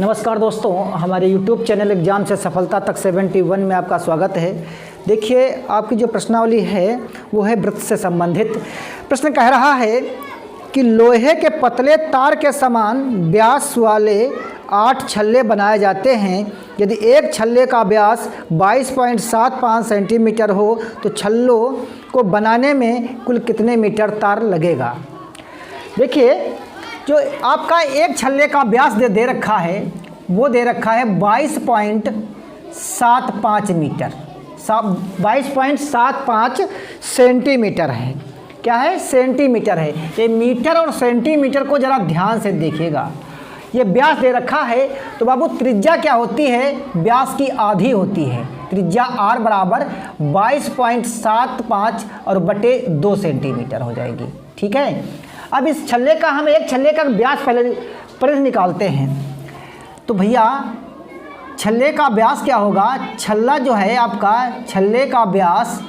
नमस्कार दोस्तों, हमारे YouTube चैनल एग्जाम से सफलता तक 71 में आपका स्वागत है। देखिए, आपकी जो प्रश्नावली है वो है वृत्त से संबंधित। प्रश्न कह रहा है कि लोहे के पतले तार के समान व्यास वाले 8 छल्ले बनाए जाते हैं। यदि एक छल्ले का व्यास 22.75 सेंटीमीटर हो तो छल्लों को बनाने में कुल कितने मीटर तार लगेगा। देखिए, जो आपका एक छल्ले का व्यास दे रखा है वो दे रखा है 22.75 मीटर, 22.75 सेंटीमीटर है। क्या है? सेंटीमीटर है। ये मीटर और सेंटीमीटर को ज़रा ध्यान से देखिएगा। ये व्यास दे रखा है तो बाबू त्रिज्या क्या होती है? व्यास की आधी होती है। त्रिज्या r बराबर 22.75 और बटे 2 सेंटीमीटर हो जाएगी। ठीक है। अब इस छल्ले का हम एक छल्ले का व्यास पहले परिधि निकालते हैं। तो भैया छल्ले का व्यास क्या होगा? छल्ला जो है आपका, छल्ले का व्यास,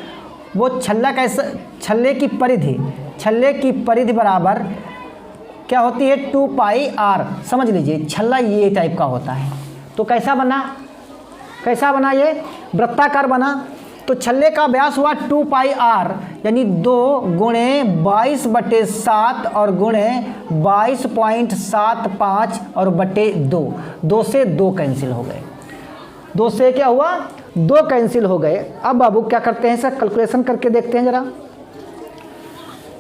वो छल्ला कैसा, छल्ले की परिधि बराबर क्या होती है? 2 पाई r। समझ लीजिए, छल्ला ये टाइप का होता है। तो कैसा बना ये? वृत्ताकार बना। तो छल्ले का व्यास हुआ 2 पाई r, यानी 2 गुणे 22/7 और गुणे 22.75 और बटे 2। 2 से 2 कैंसिल हो गए। 2 से क्या हुआ? 2 कैंसिल हो गए। अब बाबू क्या करते हैं, सर कैलकुलेशन करके देखते हैं ज़रा।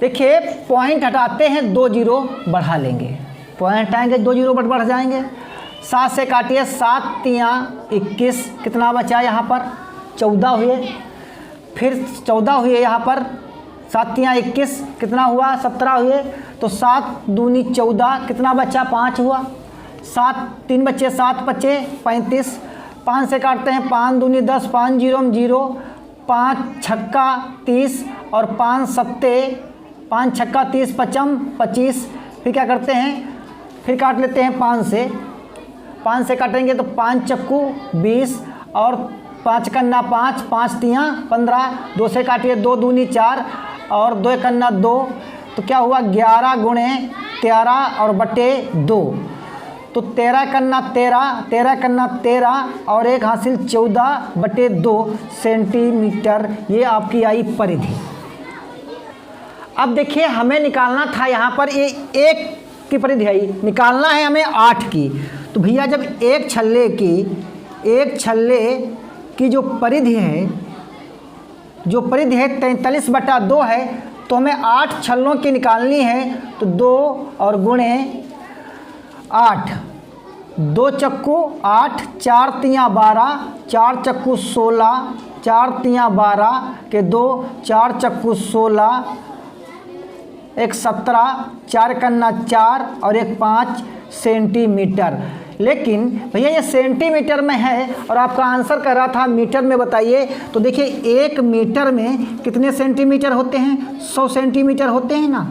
देखिए, पॉइंट हटाते हैं, 2 जीरो बढ़ा लेंगे। पॉइंट हटाएंगे, 2 जीरो बढ़ जाएंगे। 7 से काटिए, 7 तियाँ 21, कितना बचा यहाँ पर? 14 हुए। फिर 14 हुए यहाँ पर, 7 तियाँ 21, कितना हुआ? 17 हुए। तो 7 दूनी 14, कितना बचा? 5 हुआ। 7 3 बचे, 7 बचे 35। 5 से काटते हैं, 5 दूनी 10, 5 जीरो 0, 5 छक्का 30 और 5 सत्ते, 5 छक्का 30, 25। फिर क्या करते हैं? फिर काट लेते हैं 5 से। 5 से काटेंगे तो 5 चक्कू 20 और 5 कन्ना 5, 5 तियाँ 15। 2 से काटिए, 2 दूनी 4 और 2 कन्ना 2। तो क्या हुआ? 11 गुणे 13 और बटे 2। तो 13 कन्ना 13, 13 कन्ना 13 और 1 हासिल 14 बटे 2 सेंटीमीटर। ये आपकी आई परिधि। अब देखिए, हमें निकालना था यहाँ पर ये 1 की परिधि आई, निकालना है हमें 8 की। तो भैया जब एक छल्ले की जो परिधि है 43/2 है, तो हमें 8 छल्लों की निकालनी है। तो 2 और गुणे 8, 2 चक्कू 8, 4 तियाँ 12, 4 चक्कू 16, 4 तियाँ 12 के 2, 4 चक्कू 16, 1 17, 4 कन्ना 4 और 1 5 सेंटीमीटर। लेकिन भैया ये सेंटीमीटर में है और आपका आंसर कह रहा था मीटर में बताइए। तो देखिए, 1 मीटर में कितने सेंटीमीटर होते हैं? 100 सेंटीमीटर होते हैं ना।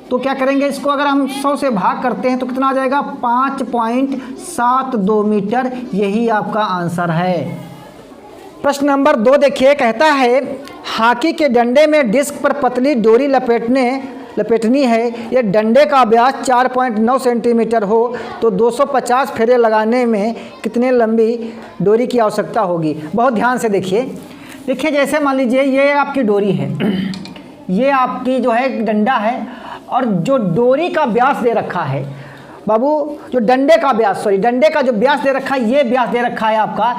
तो क्या करेंगे, इसको अगर हम 100 से भाग करते हैं तो कितना आ जाएगा? 5.72 मीटर। यही आपका आंसर है। प्रश्न नंबर 2 देखिए, कहता है हॉकी के डंडे में डिस्क पर पतली डोरी लपेटनी है। यह डंडे का व्यास 4.9 सेंटीमीटर हो तो 250 फेरे लगाने में कितने लंबी डोरी की आवश्यकता होगी। बहुत ध्यान से देखिए। जैसे मान लीजिए ये आपकी डोरी है, ये आपकी जो है डंडा है, और जो डोरी का व्यास दे रखा है बाबू, जो डंडे का जो व्यास दे रखा है, ये व्यास दे रखा है आपका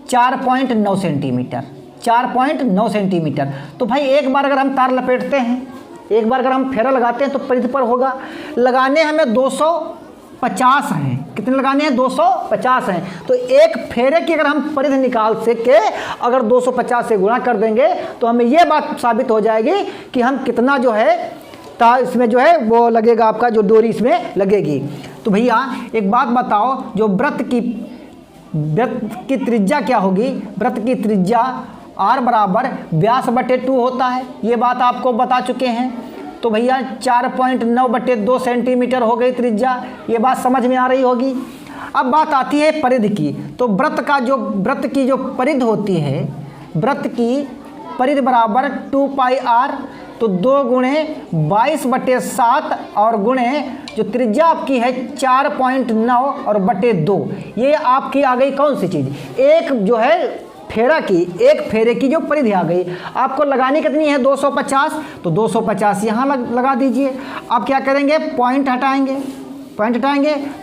4.9 सेंटीमीटर। 4.9 सेंटीमीटर। तो भाई एक बार अगर हम तार लपेटते हैं, एक बार अगर हम फेरा लगाते हैं तो परिधि पर होगा। लगाने हमें 250 हैं। कितने लगाने हैं? 250 हैं। तो एक फेरे की अगर हम परिधि निकाल सके, अगर 250 से गुणा कर देंगे तो हमें ये बात साबित हो जाएगी कि हम कितना जो है तार इसमें जो है वो लगेगा, आपका जो डोरी इसमें लगेगी। तो भैया एक बात बताओ, जो वृत्त की त्रिज्या क्या होगी? वृत्त की त्रिज्या r बराबर व्यास बटे 2 होता है। ये बात आपको बता चुके हैं। तो भैया 4.9 बटे 2 सेंटीमीटर हो गई त्रिज्या। ये बात समझ में आ रही होगी। अब बात आती है परिधि की। तो वृत्त की जो परिधि होती है, वृत्त की परिधि बराबर 2 पाई r। तो 2 गुणे 22/7 और गुणे जो त्रिज्या आपकी है 4.9 और बटे 2, ये आपकी आ गई कौन सी चीज़, एक जो है फेरा की, एक फेरे की जो परिधि आ गई। आपको लगानी कितनी है 250, तो 250 यहाँ लगा दीजिए। आप क्या करेंगे, पॉइंट हटाएंगे,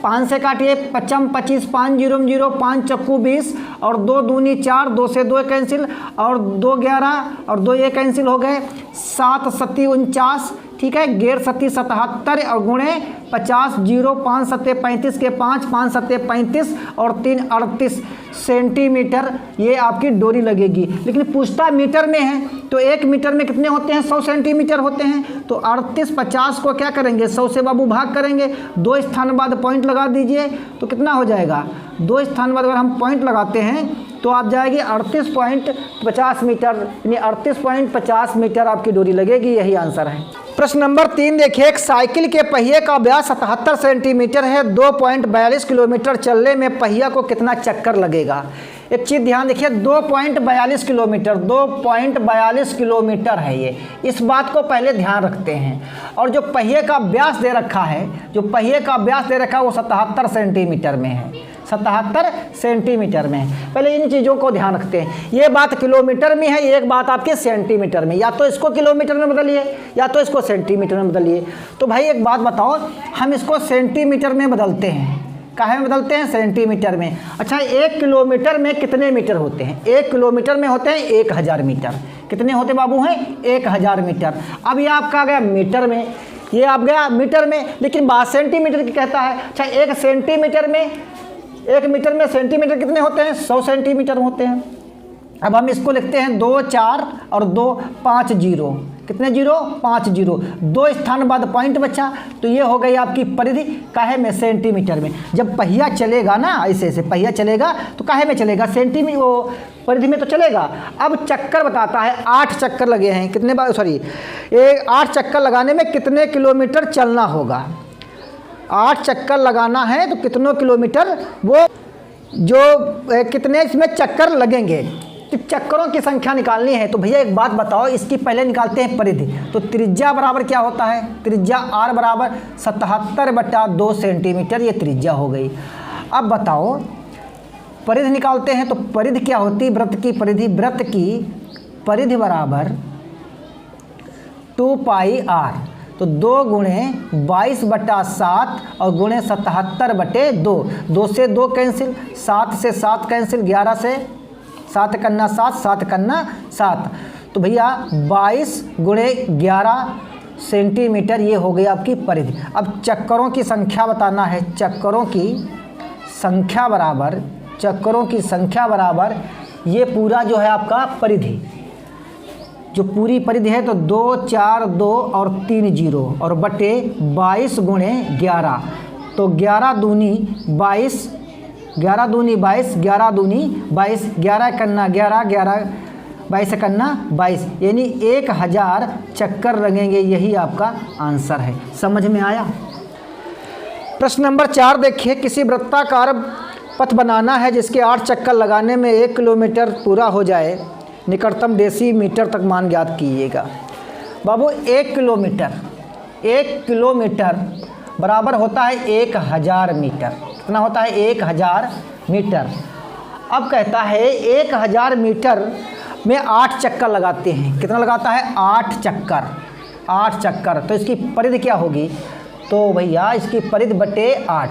5 से काटिए, 55 25, 5 0 0, 5 चक्कू 20 और 2 दूनी 4, 2 से 2 कैंसिल और 2 11 और 2 ये कैंसिल हो गए, 7 सत्ती 49, ठीक है, 11 सत्ती 77 और गुणे 50 0, 5 सत्ते 35 के 5, 5 सत्ते 35 और 3 38 सेंटीमीटर ये आपकी डोरी लगेगी। लेकिन पूछता मीटर में है, तो 1 मीटर में कितने होते हैं, 100 सेंटीमीटर होते हैं। तो 38 50 को क्या करेंगे, 100 से बाबू भाग करेंगे, 2 स्थान बाद पॉइंट लगा दीजिए, तो कितना हो जाएगा, 2 स्थान बाद अगर हम पॉइंट लगाते हैं तो आप जाएगी 38.50 मीटर, यानी 38.50 मीटर आपकी डोरी लगेगी। यही आंसर है। प्रश्न नंबर 3 देखिए, एक साइकिल के पहिए का व्यास 77 सेंटीमीटर है, 2.42 किलोमीटर चलने में पहिया को कितना चक्कर लगेगा। एक चीज़ ध्यान देखिए, 2.42 किलोमीटर, 2.42 किलोमीटर है ये, इस बात को पहले ध्यान रखते हैं। और जो पहिए का व्यास दे रखा है, जो पहिए का व्यास दे रखा है वो 77 सेंटीमीटर में है, 77 सेंटीमीटर में है। पहले इन चीज़ों को ध्यान रखते हैं। ये बात किलोमीटर में है, एक बात आपके सेंटीमीटर में, या तो इसको किलोमीटर में बदलिए या तो इसको सेंटीमीटर में बदलिए। तो भाई एक बात बताओ, हम इसको सेंटीमीटर में बदलते हैं, काहे में बदलते हैं, सेंटीमीटर में। अच्छा, 1 किलोमीटर में कितने मीटर होते हैं, 1 किलोमीटर में होते हैं 1000 मीटर। कितने होते बाबू हैं, 1000 मीटर। अब ये आपका आ गया मीटर में, ये आप गया मीटर में, लेकिन बात सेंटीमीटर की कहता है। अच्छा, 1 सेंटीमीटर में, 1 मीटर में सेंटीमीटर कितने होते हैं, 100 सेंटीमीटर होते हैं। अब हम इसको लिखते हैं 2 4 और 2 5 0, कितने 0, 5 0, 2 स्थान बाद पॉइंट बचा, तो ये हो गई आपकी परिधि, काहे में, सेंटीमीटर में। जब पहिया चलेगा ना, ऐसे पहिया चलेगा तो काहे में चलेगा, सेंटीमीटर, वो परिधि में तो चलेगा। अब चक्कर बताता है, 8 चक्कर लगे हैं, कितने बार, सॉरी, ये 8 चक्कर लगाने में कितने किलोमीटर चलना होगा। 8 चक्कर लगाना है तो कितनों किलोमीटर, वो जो कितने इसमें चक्कर लगेंगे, तो चक्करों की संख्या निकालनी है। तो भैया एक बात बताओ, इसकी पहले निकालते हैं परिधि। तो त्रिज्या बराबर क्या होता है, त्रिज्या r बराबर 77/2 सेंटीमीटर, ये त्रिज्या हो गई। अब बताओ परिधि निकालते हैं, तो परिधि क्या होती है, वृत्त की परिधि, वृत्त की परिधि बराबर 2πr, तो 2 गुणे 22/7 और गुणे 77/2, 2 से 2 कैंसिल, 7 से 7 कैंसिल, 11 से 7 कन्ना 7, 7 कन्ना 7, तो भैया 22 गुणे 11 सेंटीमीटर, ये हो गई आपकी परिधि। अब चक्करों की संख्या बताना है, चक्करों की संख्या बराबर, चक्करों की संख्या बराबर ये पूरा जो है आपका परिधि, जो पूरी परिधि है, तो 2 4 2 और 3 0 और बटे 22 गुणे 11, तो 11 दूनी 22, 11 दूनी 22, 11 दूनी 22, 11 कन्ना 11, 11 22 कन्ना 22, यानी 1000 चक्कर लगेंगे। यही आपका आंसर है। समझ में आया। प्रश्न नंबर 4 देखिए, किसी वृत्ताकार पथ बनाना है जिसके 8 चक्कर लगाने में 1 किलोमीटर पूरा हो जाए, निकटतम डेसीमीटर तक मान ज्ञात कीजिएगा। बाबू 1 किलोमीटर बराबर होता है 1000 मीटर। कितना होता है, 1000 मीटर। अब कहता है 1000 मीटर में 8 चक्कर लगाते हैं। कितना लगाता है, 8 चक्कर, 8 चक्कर। तो इसकी परिधि क्या होगी, तो भैया इसकी परिधि बटे 8,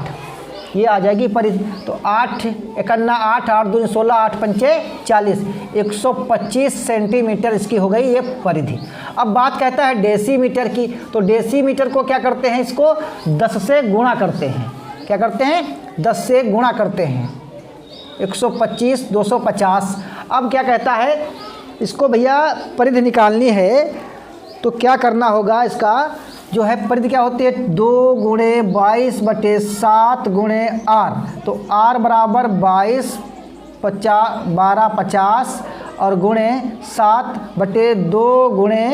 ये आ जाएगी परिधि। तो 8 एकन्ना 8, 8 दूनी 16, 8 पंचे 40, 125 सेंटीमीटर इसकी हो गई ये परिधि। अब बात कहता है डेसीमीटर की, तो डेसीमीटर को क्या करते हैं, इसको 10 से गुणा करते हैं। क्या करते हैं, 10 से गुणा करते हैं, 125 250। अब क्या कहता है, इसको भैया परिधि निकालनी है, तो क्या करना होगा, इसका जो है परिधि क्या होती है, 2 गुणे 22/7 गुणे r, तो r बराबर 22 50 12 50 और गुणे 7/2 गुणे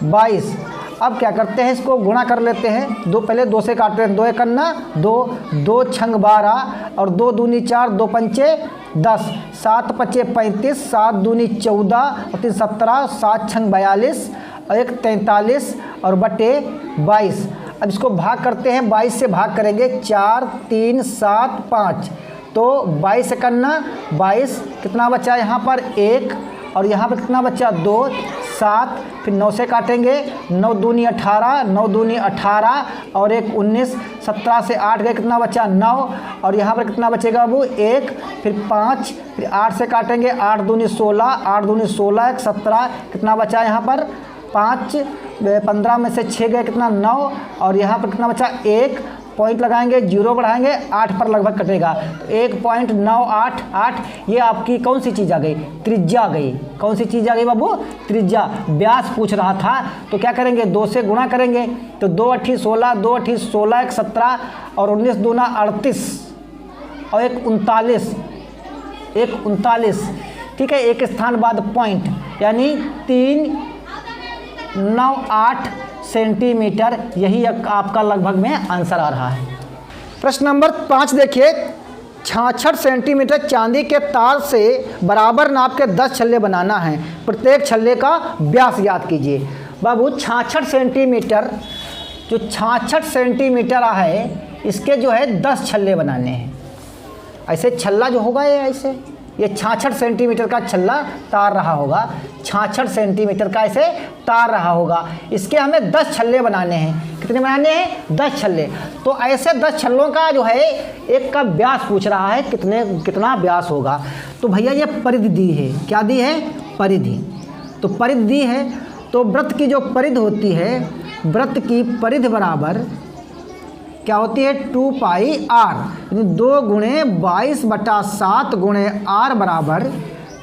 22। अब क्या करते हैं, इसको गुणा कर लेते हैं, पहले 2 से काटते हैं, 2 एकन्ना 2, 2 छंग 12 और 2 दूनी 4, 2 पंचे 10, 7 पचे 35, 7 दूनी 14 और 3 17, 7 छंग 42 और एक 43 और बटे 22। अब इसको भाग करते हैं, 22 से भाग करेंगे 4 3 7 5, तो 22 से करना 22, कितना बचा यहाँ पर 1 और यहाँ पर कितना बचा 2 7, फिर 9 से काटेंगे 9 दूनी 18, 9 दूनी 18 और एक 19, 17 से 8 गए, कितना बचा 9 और यहाँ पर कितना बचेगा बाबू 1, फिर 5, फिर 8 से काटेंगे 8 दूनी 16, 8 दूनी 16 1 17, कितना बचा यहाँ पर 5, 15 में से 6 गए, कितना 9 और यहाँ पर कितना बचा 1, पॉइंट लगाएंगे 0 बढ़ाएंगे 8 पर लगभग कटेगा, तो 1.988, ये आपकी कौन सी चीज़ आ गई, त्रिज्या आ गई। कौन सी चीज़ आ गई बाबू, त्रिज्या। व्यास पूछ रहा था तो क्या करेंगे 2 से गुणा करेंगे, तो 2 8 16, 2 8 16 1 17 और 19 दूना 38 और एक 39, ठीक है, एक स्थान बाद पॉइंट, यानी 398 सेंटीमीटर, यही आपका लगभग में आंसर आ रहा है। प्रश्न नंबर 5 देखिए, 66 सेंटीमीटर चांदी के तार से बराबर नाप के 10 छल्ले बनाना है, प्रत्येक छल्ले का व्यास ज्ञात कीजिए। बाबू 66 सेंटीमीटर, जो 66 सेंटीमीटर है इसके जो है 10 छल्ले बनाने हैं। ऐसे छल्ला जो होगा ये 66 सेंटीमीटर का छल्ला तार रहा होगा, 66 सेंटीमीटर का ऐसे तार रहा होगा, इसके हमें 10 छल्ले बनाने हैं। कितने बनाने हैं, 10 छल्ले। तो ऐसे 10 छल्लों का जो है एक का व्यास पूछ रहा है, कितना व्यास होगा। तो भैया ये परिधि दी है, क्या दी है, परिधि। तो परिधि दी है, तो वृत्त की जो परिधि होती है, वृत्त की परिधि बराबर क्या होती है 2 पाई आर, 2 गुणे 22/7 गुणे आर बराबर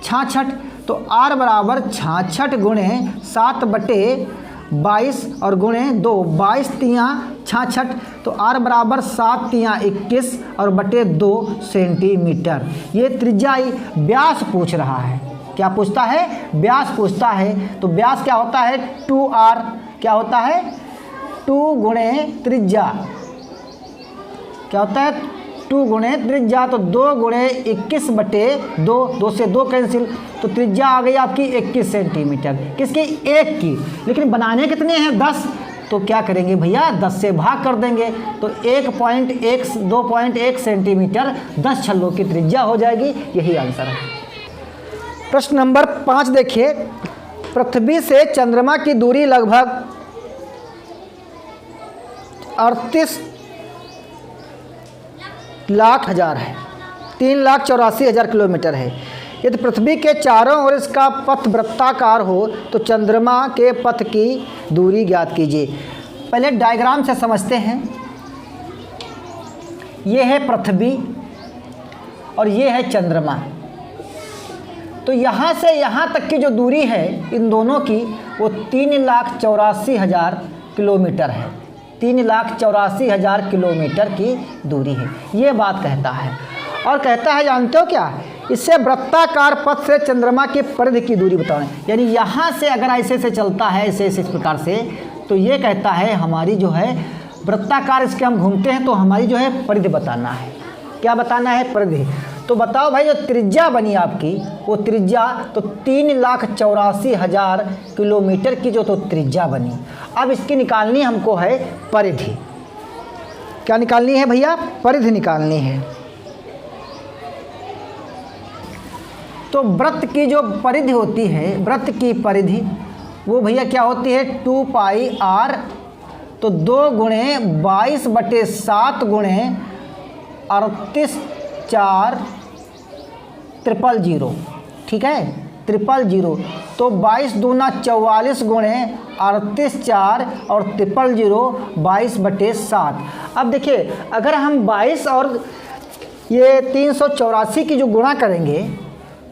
66। तो आर बराबर 66 गुणे 7/22 और गुणे 2, 22 तियाँ 66, तो आर बराबर 7 तियाँ 21 और बटे 2 सेंटीमीटर। ये त्रिज्या व्यास पूछ रहा है। क्या पूछता है, व्यास पूछता है। तो व्यास क्या होता है 2r, क्या होता है 2 गुणे त्रिज्या, क्या होता है 2 गुणे त्रिज्या, तो 2 गुणे 21 बटे 2, 2 से 2 कैंसिल, तो त्रिज्या आ गई आपकी 21 सेंटीमीटर, किसकी, एक की। लेकिन बनाने कितने हैं 10, तो क्या करेंगे भैया 10 से भाग कर देंगे, तो 2.1 सेंटीमीटर 10 छल्लों की त्रिज्या हो जाएगी, यही आंसर है। प्रश्न नंबर 5 देखिए, पृथ्वी से चंद्रमा की दूरी लगभग 38,00,000 है, 3,84,000 किलोमीटर है। यदि पृथ्वी के चारों ओर इसका पथ वृत्ताकार हो तो चंद्रमा के पथ की दूरी ज्ञात कीजिए। पहले डायग्राम से समझते हैं। ये है पृथ्वी और ये है चंद्रमा। तो यहाँ से यहाँ तक की जो दूरी है इन दोनों की, वो 3,84,000 किलोमीटर है। 3,84,000 किलोमीटर की दूरी है, ये बात कहता है। और कहता है जानते हो क्या, इससे वृत्ताकार पथ से चंद्रमा की परिधि की दूरी बताएं। यानी यहाँ से अगर ऐसे से चलता है, ऐसे इस प्रकार से, तो ये कहता है हमारी जो है वृत्ताकार इसके हम घूमते हैं, तो हमारी जो है परिधि बताना है। क्या बताना है, परिधि। तो बताओ भाई, जो त्रिज्या बनी आपकी, वो त्रिज्या तो 3,84,000 किलोमीटर की जो तो त्रिज्या बनी। अब इसकी निकालनी हमको है परिधि। क्या निकालनी है भैया, परिधि निकालनी है। तो वृत्त की जो परिधि होती है, वृत्त की परिधि वो भैया क्या होती है 2 पाई आर, तो 2 गुणे 22/7 गुणे 38,4,000, ठीक है 000। तो 22 दूना 44 गुणे 38,4 और 000 22/7। अब देखिए, अगर हम 22 और ये 384 की जो गुणा करेंगे,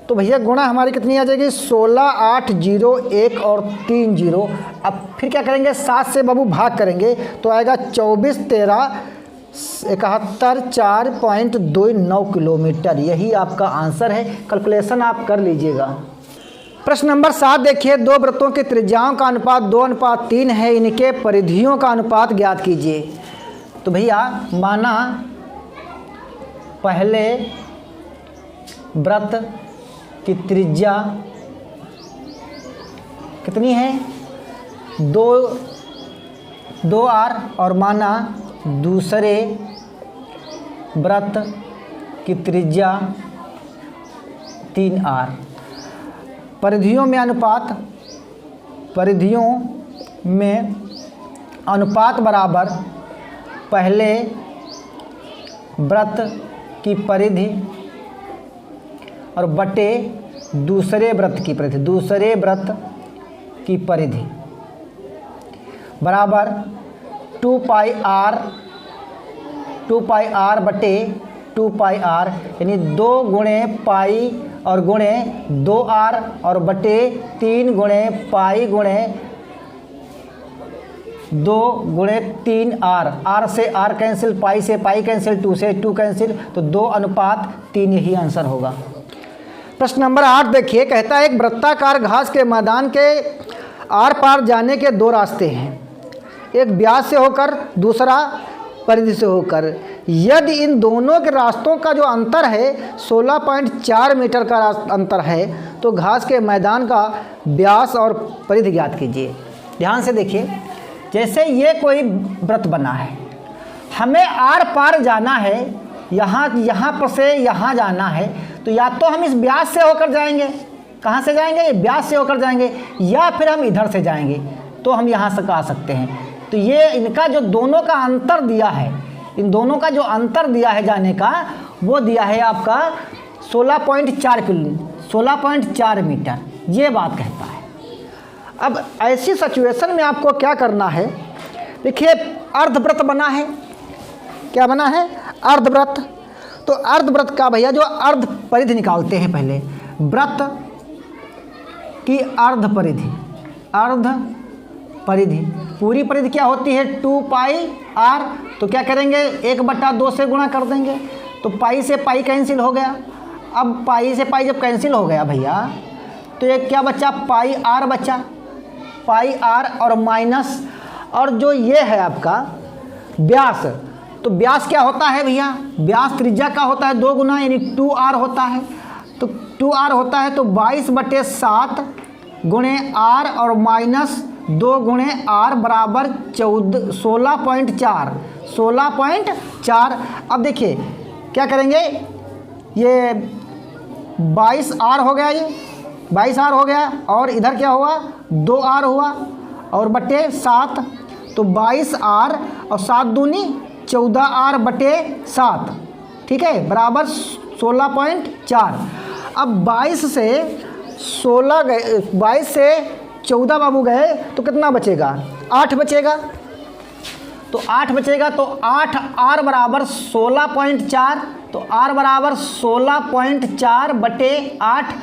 तो भैया गुणा हमारी कितनी आ जाएगी 16, 8, 0, 1 और 3 0। अब फिर क्या करेंगे, 7 से बाबू भाग करेंगे, तो आएगा 24, 13, 71, 4.29 किलोमीटर। यही आपका आंसर है। कैलकुलेशन आप कर लीजिएगा। प्रश्न नंबर 7 देखिए, 2 वृत्तों की त्रिज्याओं का अनुपात 2:3 है, इनके परिधियों का अनुपात ज्ञात कीजिए। तो भैया माना पहले वृत्त की त्रिज्या कितनी है दो आर और माना दूसरे वृत्त की त्रिज्या 3 आर। परिधियों में अनुपात बराबर पहले वृत्त की परिधि और बटे दूसरे वृत्त की परिधि बराबर 2 पाई आर बटे 2 पाई आर, यानी 2 गुणे पाई और गुणे 2 आर और बटे 3 गुणे पाई गुणे 2 गुणे 3 आर। आर से आर कैंसिल, पाई से पाई कैंसिल, 2 से 2 कैंसिल, तो 2:3 यही आंसर होगा। प्रश्न नंबर 8 देखिए, कहता है एक वृत्ताकार घास के मैदान के आर पार जाने के 2 रास्ते हैं, एक व्यास से होकर दूसरा परिधि से होकर। यदि इन दोनों के रास्तों का जो अंतर है 16.4 मीटर का अंतर है, तो घास के मैदान का व्यास और परिधि ज्ञात कीजिए। ध्यान से देखिए, जैसे ये कोई वृत्त बना है, हमें आर पार जाना है, यहाँ पर से यहाँ जाना है, तो या तो हम इस व्यास से होकर जाएंगे, कहाँ से जाएंगे, ये व्यास से होकर जाएंगे, या फिर हम इधर से जाएंगे, तो हम यहाँ से कह सकते हैं। तो ये इनका जो दोनों का अंतर दिया है, इन दोनों का जो अंतर दिया है जाने का, वो दिया है आपका 16.4 मीटर, ये बात कहता है। अब ऐसी सिचुएशन में आपको क्या करना है, देखिए अर्धवृत्त बना है, क्या बना है, अर्धवृत्त। तो अर्धवृत्त का भैया जो अर्ध परिधि निकालते हैं, पहले वृत्त की अर्ध परिधि, पूरी परिधि क्या होती है 2 पाई आर, तो क्या करेंगे 1/2 से गुणा कर देंगे, तो पाई से पाई कैंसिल हो गया। अब पाई से पाई जब कैंसिल हो गया भैया, तो ये क्या बचा, पाई आर बचा, पाई आर और माइनस, और जो ये है आपका व्यास, तो व्यास क्या होता है भैया, व्यास त्रिज्या का होता है 2 गुना, यानी 2r होता है, तो 2r होता है, तो 22/7 गुणे आर और माइनस 2 गुणे आर बराबर 16.4। अब देखिए क्या करेंगे, ये 22r हो गया, ये 22r हो गया, और इधर क्या हुआ 2r हुआ, और बटे 7, तो 22r और 7 दूनी 14r बटे 7, ठीक है, बराबर 16.4। अब 22 से 14 बाबू गए, तो कितना बचेगा, 8 बचेगा, तो 8 बचेगा, तो 8r बराबर 16.4, तो r बराबर 16.4 बटे 8,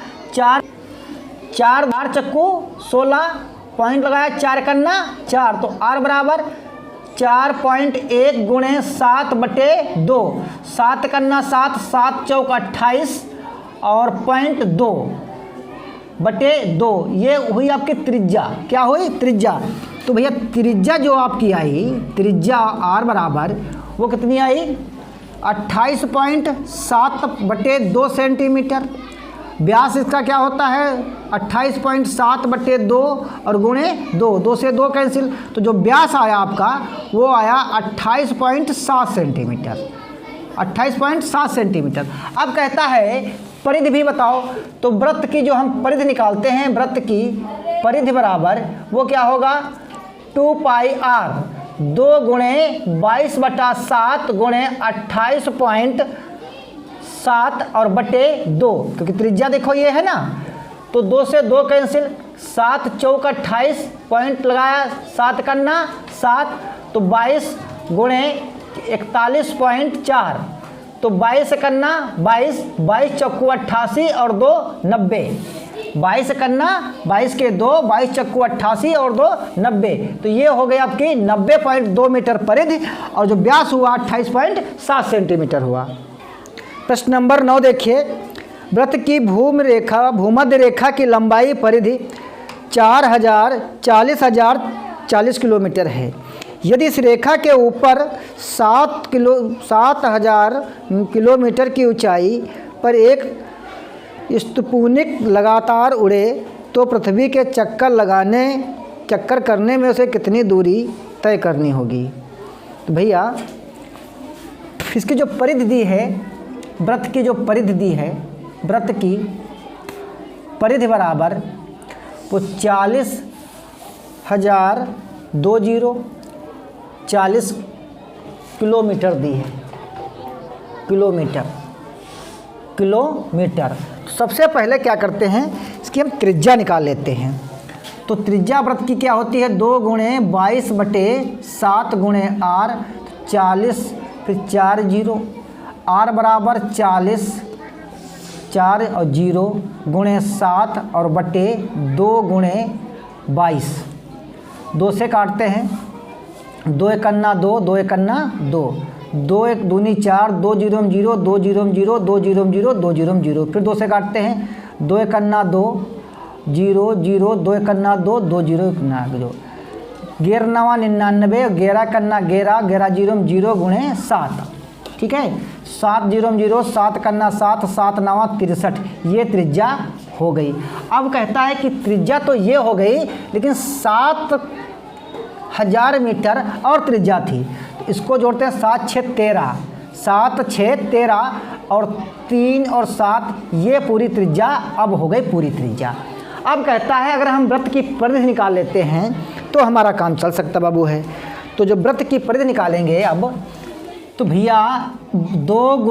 4 चक्कू 16 पॉइंट लगाया, 4 कन्ना 4, तो r बराबर 4.1 गुणे 7 बटे 2, 7 कन्ना 7, 7 चौक 28 और 0.2 बटे 2, ये हुई आपकी त्रिज्या। क्या हुई, त्रिज्या। तो भैया त्रिज्या जो आपकी आई, त्रिज्या r बराबर वो कितनी आई 28.7 बटे 2 सेंटीमीटर। व्यास इसका क्या होता है 28.7 बटे 2 और गुणे 2 से 2 कैंसिल, तो जो व्यास आया आपका वो आया 28.7 सेंटीमीटर, 28.7 सेंटीमीटर। अब कहता है परिधि भी बताओ, तो वृत्त की जो हम परिधि निकालते हैं, वृत्त की परिधि बराबर वो क्या होगा 2 पाई आर, 2 गुणे 22/7 गुणे 28.7 और बटे 2, क्योंकि त्रिज्या देखो ये है ना, तो 2 से 2 कैंसिल, 7 चौक 28 पॉइंट लगाया, 7 कन्ना 7, तो 22 गुणे 41.4, तो 22 कन्ना 22 चक्कू 88 और 2 90, 22 कन्ना 22 के 2, 22 चक्कू 88 और 2 90, तो ये हो गई आपकी 90.2 मीटर परिधि, और जो व्यास हुआ 28.7 सेंटीमीटर हुआ। प्रश्न नंबर 9 देखिए, वृत्त की भूमध्य रेखा की लंबाई परिधि 4040 किलोमीटर है। यदि इस रेखा के ऊपर 7000 किलोमीटर की ऊंचाई पर एक स्पुतनिक लगातार उड़े, तो पृथ्वी के चक्कर लगाने चक्कर करने में उसे कितनी दूरी तय करनी होगी। तो भैया इसकी जो परिधि दी है, वृत्त की जो परिधि दी है, वृत्त की परिधि बराबर वो 40,040 किलोमीटर दी है। किलोमीटर। तो सबसे पहले क्या करते हैं, इसकी हम त्रिज्या निकाल लेते हैं। तो त्रिज्या वृत्त की क्या होती है, 2 × 22/7 × r, 40 फिर 4 0, r बराबर 40, 4 और 0 × 7 और बटे 2 × 22, 2 से काटते हैं, 2 × 2, 2 × 2, 2 × 2 = 4, 2 0 0, 2 0 0, 2 0 0, 2 0 0, फिर 2 से काटते हैं, 2 × 2 0 0, 2 × 2 2 0 0, 11 9 99, 11 × 11, 11 0 0 × 7, ठीक है, 7 0 0, 7 × 7, 7 9 63, ये त्रिज्या हो गई। अब कहता है कि त्रिज्या तो ये हो गई, लेकिन 7,000 मीटर और त्रिज्या थी, तो इसको जोड़ते हैं, 7 6 13, 7 6 13 और 3 और 7, ये पूरी त्रिज्या अब हो गई पूरी त्रिज्या। अब कहता है अगर हम वृत्त की परिधि निकाल लेते हैं तो हमारा काम चल सकता बाबू है। तो जो वृत्त की परिधि निकालेंगे अब, तो भैया 2 ×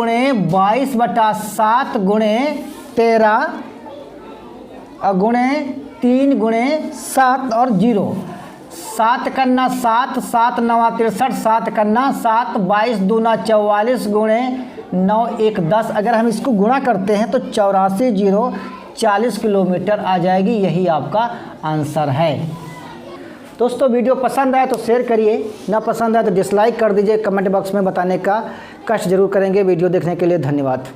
22/7 × 13 और × 3 × 7 और 0, 7 × 7, 7 9 63, 7 × 7, 22 2 44 × 9 1 10, अगर हम इसको गुणा करते हैं तो 84,040 किलोमीटर आ जाएगी। यही आपका आंसर है। दोस्तों वीडियो पसंद आए तो शेयर करिए, ना पसंद आए तो डिसलाइक कर दीजिए। कमेंट बॉक्स में बताने का कष्ट जरूर करेंगे। वीडियो देखने के लिए धन्यवाद।